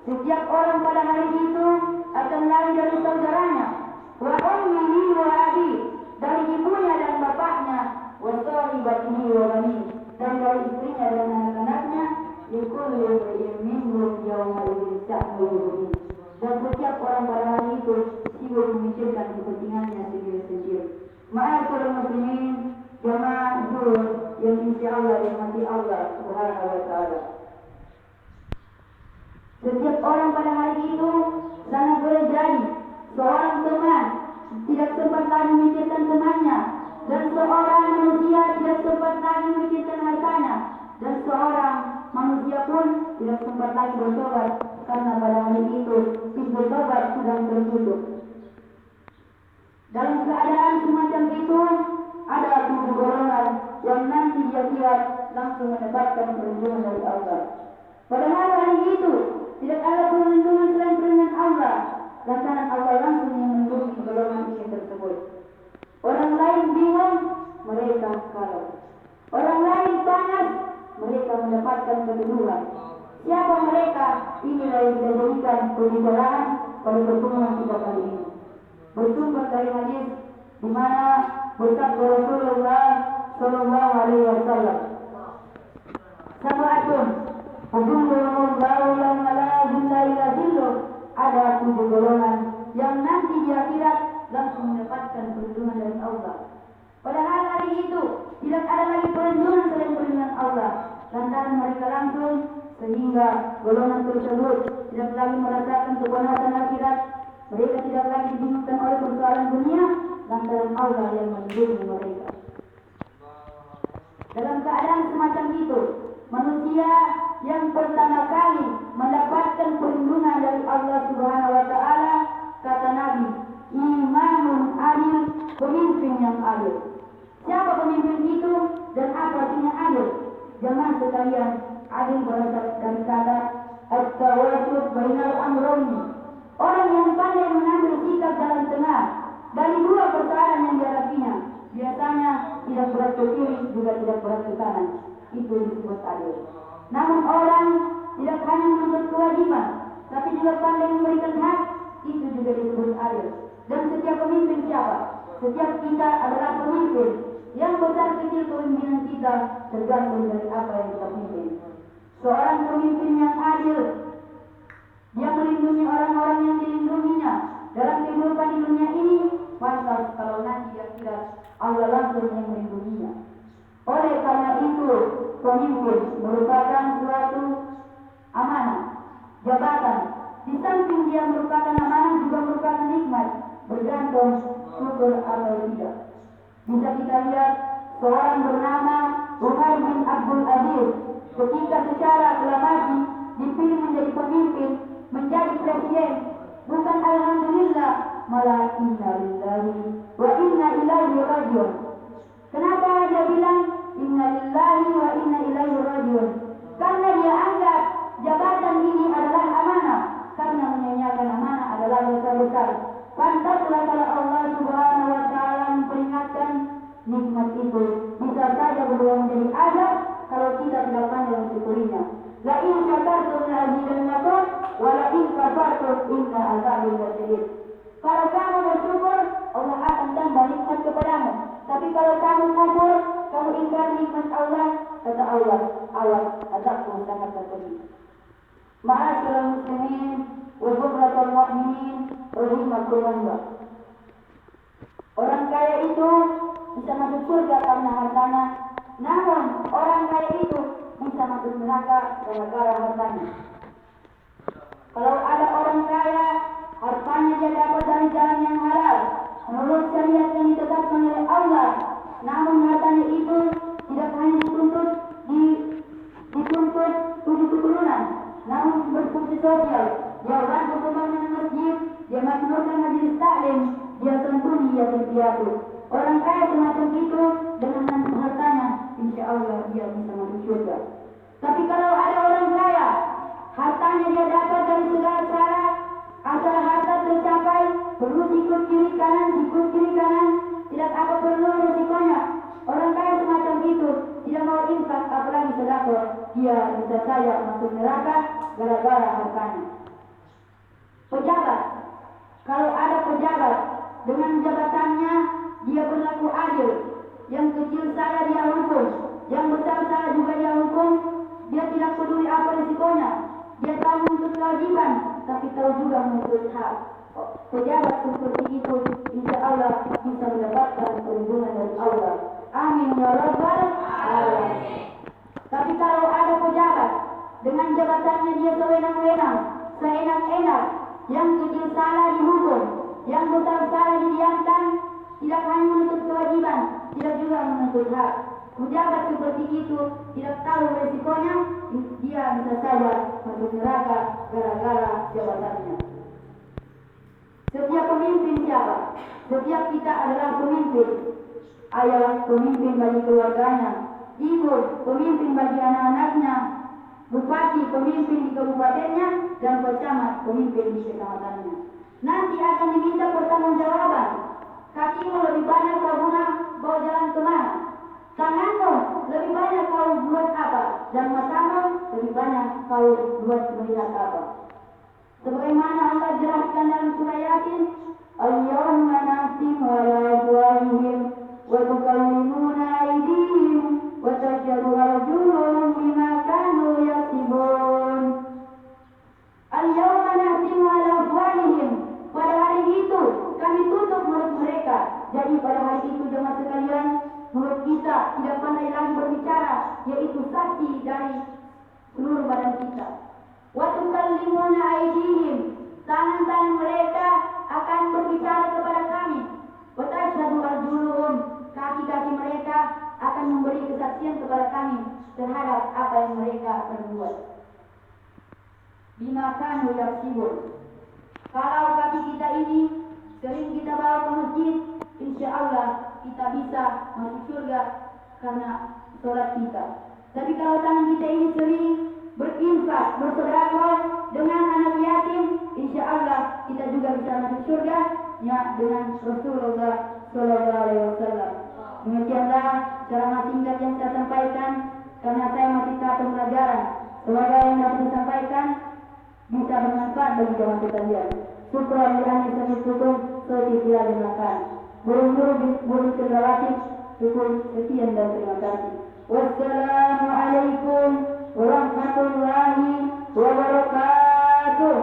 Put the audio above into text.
Setiap orang pada hari itu akan lari dari saudaranya, wa ummihi wa abi, dari ibunya dan bapaknya, wa sahibatihi wa bani, dan dari istrinya dan anak-anaknya, likulli imri'in minhum yawma idzin sha'nun yughnihi. Dan setiap orang pada hari itu sibuk memikirkan kepentingannya sendiri-sendiri. Ma'asyiral muslimin, jamaah zuhur yang insyaallah dirahmati Allah Subhanahu wa taala. Setiap orang pada hari itu sangat boleh jadi seorang teman tidak sempat lagi memikirkan temannya, dan seorang manusia tidak sempat lagi memikirkan hartanya, dan seorang manusia pun tidak sempat lagi bertobat karena pada hari itu pintu tobat sudah tertutup. Dalam keadaan semacam itu ada 7 golongan yang nanti dia kira langsung mendapatkan perlindungan dari Allah. Padahal hari itu tidak ada perlindungan selain perlindungan Allah. Lantaran Allah langsung yang melindungi golongan ini tersebut. Orang lain bingung, mereka kalah. Orang lain panas, mereka mendapatkan keteduhan. Siapa mereka? Inilah yang kita jadikan pembicaraan pada pertemuan kita kali ini. Bersumber dari hadis di mana bersabda Rasulullah Sallallahu Alaihi Wasallam, Sab'atun Hudulullahu yawma la zilla illa zilluh. Ada 7 golongan yang nanti di akhirat langsung mendapatkan perlindungan dari Allah. Padahal hari itu tidak ada lagi perlindungan selain perlindungan Allah. Lantaran mereka langsung, sehingga golongan tersebut tidak lagi merasakan kepanasan akhirat. Mereka tidak lagi dibingungkan oleh persoalan dunia, lantaran Allah yang melindungi mereka. Dalam keadaan semacam itu, manusia yang pertama kali mendapatkan perlindungan dari Allah Subhanahu wa taala, kata Nabi, imamun adil, pemimpin yang adil. Siapa pemimpin itu dan apa artinya adil? Jamaah sekalian, adil berasal dari kata at-tawasut bainal amrayni. Orang yang pandai mengambil sikap jalan tengah dari 2 persoalan yang dihadapinya. Biasanya tidak berat ke kiri, juga tidak berat ke kanan. Itu disebut adil. Namun orang tidak hanya menuntut kewajiban, tapi juga pandai memberikan hak, itu juga disebut adil. Dan setiap pemimpin siapa? Setiap kita adalah pemimpin. Yang besar kecil kepemimpinan kita tergantung dari apa yang kita pimpin. Seorang pemimpin yang adil, dia melindungi orang-orang yang dilindunginya dalam kehidupan di dunia ini, maka kalau nanti dia kira Allah langsung yang melindunginya. Oleh karena itu, pemimpin merupakan suatu amanah, jabatan. Di samping dia merupakan amanah, juga merupakan nikmat, bergantung syukur atau tidak. Bisa kita lihat seorang bernama Umar bin Abdul Aziz, ketika secara aklamasi dipilih menjadi pemimpin, menjadi presiden, bukan alhamdulillah, malah inna lillahi wa inna ilaihi rajiun. Kenapa dia bilang inna lillahi wa inna ilaihi rajiun? Karena dia anggap jabatan ini adalah amanah, karena menyanyiakan amanah adalah dosa besar. Pantaslah kalau Allah Subhanahu wa taala memperingatkan nikmat itu bisa saja berubah menjadi azab kalau kita tidak pandai mensyukurinya. La in syakartum la azidannakum wa la in kafartum inna azabi lasyadid. Kalau kamu bersyukur, Allah akan tambah nikmat kepadamu. Tapi kalau kamu kufur, kamu ingkar nikmat Allah, kata Allah, awas, azabku sangat pedih. Ma'asyiral muslimin wa ghufratul mu'minin rahimakumullah. Orang kaya itu bisa masuk surga karena hartanya, namun orang kaya itu bisa masuk neraka gara-gara hartanya. Kalau ada orang kaya, hartanya dia dapat dari jalan yang halal, menurut syariat yang ditetapkan oleh Allah, namun hartanya itu tidak hanya dituntut 7 keturunan, namun berfungsi sosial. Dia bantu pembangunan masjid, dia makmurkan majelis taklim, dia santuni yatim piatu. Orang kaya semacam itu dengan hartanya, insya Allah dia bisa masuk surga. Tapi kalau ada orang kaya, hartanya dia dapat dari segala cara, asal harta tercapai, perlu sikut kiri kanan, tidak apa perlu resikonya. Orang kaya semacam itu tidak mau infak, apalagi sedekah, dia bisa saja masuk neraka gara-gara hartanya. Pejabat, kalau ada pejabat dengan jabatannya dia berlaku adil, yang kecil saja dia hukum, yang besar saja juga dia hukum, dia tidak peduli apa risikonya, dia tahu menuntut kewajiban, tapi tahu juga menuntut hak. Pejabat seperti itu insya Allah bisa mendapatkan perlindungan dari Allah. Amin ya rabbal alamin. Tapi kalau ada pejabat dengan jabatannya dia sewenang-wenang, seenak-enak, yang kecil salah dihukum, yang besar salah didiamkan, tidak hanya menuntut kewajiban, tidak juga menuntut hak. Pejabat seperti itu tidak tahu resikonya, dia bisa saja masuk neraka gara-gara jabatannya. Setiap pemimpin siapa? Setiap kita adalah pemimpin. Ayah pemimpin bagi keluarganya, ibu pemimpin bagi anak-anaknya, bupati pemimpin di kabupatennya, dan pecamat pemimpin di kecamatannya. Nanti akan diminta pertanggungjawaban. Kakimu lebih banyak kau guna bawa jalan kemana? Tanganmu lebih banyak kau buat apa? Dan matamu lebih banyak kau buat melihat apa? Sebagaimana Allah jelaskan dalam surah Yasin, Al-yawma nakhtimu ala afwahihim wa tukallimuna aydihim wa tashhadu arjuluhum bima kanu yaksibun. Al-yawma nakhtimu ala afwahihim. Pada hari itu kami tutup mulut mereka. Jadi pada hari itu jemaah sekalian, mulut kita tidak pandai lagi berbicara, yaitu saksi dari seluruh badan kita. Wa tukallimuna aydihim, tangan-tangan mereka akan berbicara kepada kami. Wa tashhadu arjuluhum, kaki-kaki mereka akan memberi kesaksian kepada kami terhadap apa yang mereka perbuat. Bima kanu yaksibun. Kalau kaki kita ini sering kita bawa ke masjid, insya Allah kita bisa masuk surga karena sholat kita. Tapi kalau tangan kita ini sering berinfak, bersedekah dengan anak yatim, insya Allah kita juga bisa masuk surga ya dengan Rasulullah Sallallahu Alaihi Wasallam. Demikianlah ceramah singkat yang saya sampaikan karena saya masih tahap pembelajaran. Semoga yang dapat disampaikan bisa bermanfaat bagi jemaah sekalian. Syukran li ahli samitukum sawti dimakan. Burung cendrawasih, syukur sekian dan terima kasih. Wassalamualaikum warahmatullahi wabarakatuh.